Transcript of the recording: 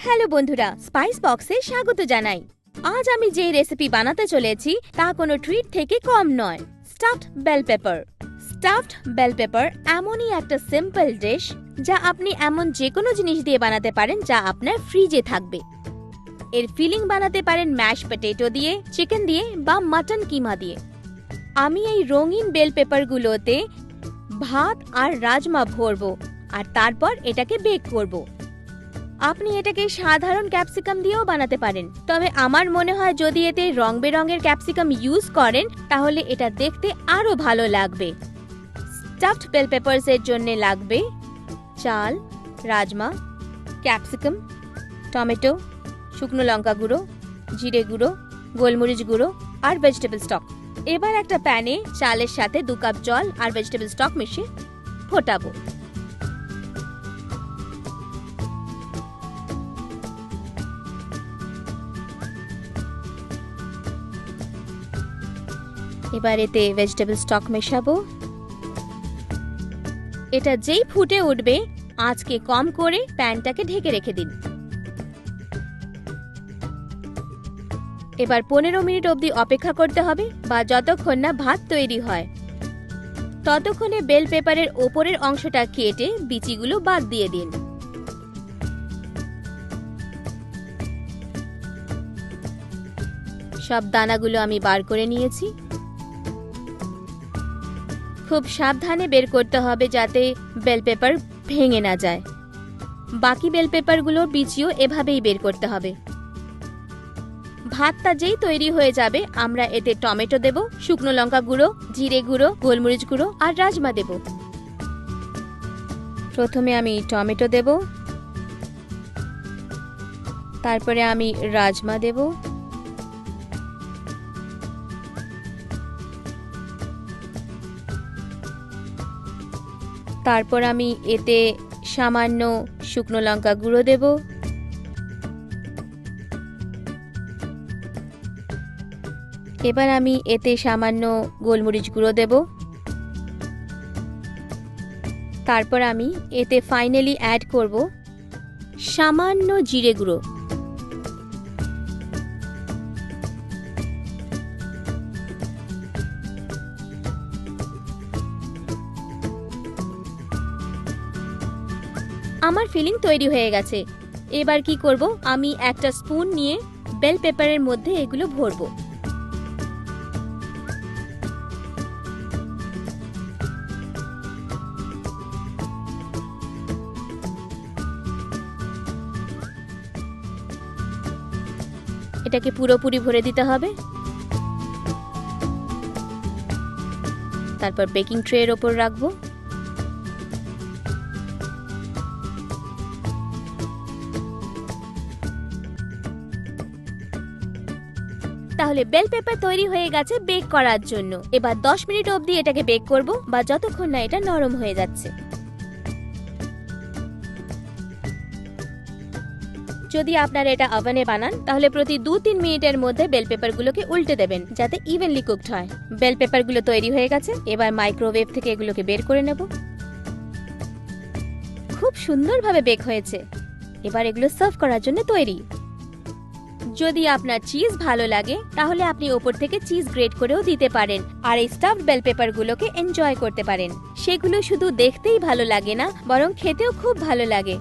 Hello বন্ধুরা, spice বক্সে স্বাগত জানাই। আজ আমি যে রেসিপি বানাতে চলেছি তা কোনো ট্রিট থেকে কম নয়। Stuffed bell pepper. Stuffed bell pepper এমনই একটা সিম্পল ডিশ যা আপনি এমন যে কোনো জিনিস দিয়ে বানাতে পারেন যা আপনার ফ্রিজে থাকবে। এর ফিলিং বানাতে পারেন ম্যাশ পটেটো দিয়ে, চিকেন দিয়ে বা মাটন কিমা দিয়ে। আমি এই রঙিন বেল পেপারগুলোতে ভাত আর রাজমা ভরবো আর তারপর এটাকে বেক করব। আপনি এটাকে সাধারণ ক্যাপসিকাম দিয়েও বানাতে পারেন, তবে আমার মনে হয় যদি এতে রং বেরঙের ক্যাপসিকাম ইউজ করেন তাহলে এটা দেখতে আরো ভালো লাগবে। স্টাফড বেল পেপারস এর জন্য লাগবে চাল, রাজমা, ক্যাপসিকাম, টমেটো, শুকনো লঙ্কা গুঁড়ো, জিরে গুঁড়ো, গোলমরিচ গুঁড়ো আর ভেজিটেবল স্টক। এবার একটা প্যানে চালের সাথে 2 কাপ জল আর ভেজিটেবল স্টক মিশিয়ে ফোটাবো। এবার এতে ভেজিটেবল স্টক মেশাবো। এটা যেই ফুটে উঠবে আঁচকে কম করে প্যানটাকে ঢেকে রেখে দিন। এবার 15 মিনিট অবধি অপেক্ষা করতে হবে বা যতক্ষণ না ভাত তৈরি হয়। ততক্ষণে বেল পেপারের ওপরের অংশটা কেটে বিচিগুলো বাদ দিয়ে দিন। সব দানাগুলো আমি বার করে নিয়েছি। খুব সাবধানে বের করতে হবে যাতে বেল পেপার ভেঙে না যায়। বাকি বেল পেপারগুলোর বিচিও এভাবেই বের করতে হবে। ভাতটা যেই তৈরি হয়ে যাবে আমরা এতে টমেটো দেব, শুকনো লঙ্কা গুঁড়ো, জিরে গুঁড়ো, গোলমরিচ গুঁড়ো আর রাজমা দেব। প্রথমে আমি টমেটো দেব, তারপরে আমি রাজমা দেব, তারপর আমি এতে সামান্য শুকনো লঙ্কা গুঁড়ো দেব, এবার আমি এতে সামান্য গোলমরিচ গুঁড়ো দেব, তারপর আমি এতে ফাইনালি অ্যাড করব সামান্য জিরে গুঁড়ো। আমার ফিলিং তৈরি হয়ে গেছে। এবার কি করব, আমি একটা স্পুন নিয়ে বেল পেপারের মধ্যে এগুলো ভরবো। এটাকে পুরোপুরি ভরে দিতে হবে। তারপর বেকিং ট্রের ওপর রাখবো। তাহলে বেল পেপার তৈরি হয়ে গেছে বেক করার জন্য। এবার 10 মিনিট অবধি এটাকে বেক করব বা যতক্ষণ না এটা নরম হয়ে যাচ্ছে। যদি আপনারা এটা ওভেনে বানান তাহলে প্রতি 2-3 মিনিটের মধ্যে বেল পেপারগুলোকে উল্টে দেবেন যাতে ইভেনলি কুকড হয়। বেল পেপারগুলো তৈরি হয়ে গেছে। এবার মাইক্রোওয়েভ থেকে এগুলোকে বের করে নেব। খুব সুন্দরভাবে বেক হয়েছে। এবার এগুলো সার্ভ করার জন্য তৈরি। যদি আপনার চিজ ভালো লাগে তাহলে আপনি ওপর থেকে চিজ গ্রেট করেও দিতে পারেন আর এই স্টাফড বেল পেপারগুলোকে এনজয় করতে পারেন। সেগুলো শুধু দেখতেই ভালো লাগে না, বরং খেতেও খুব ভালো লাগে।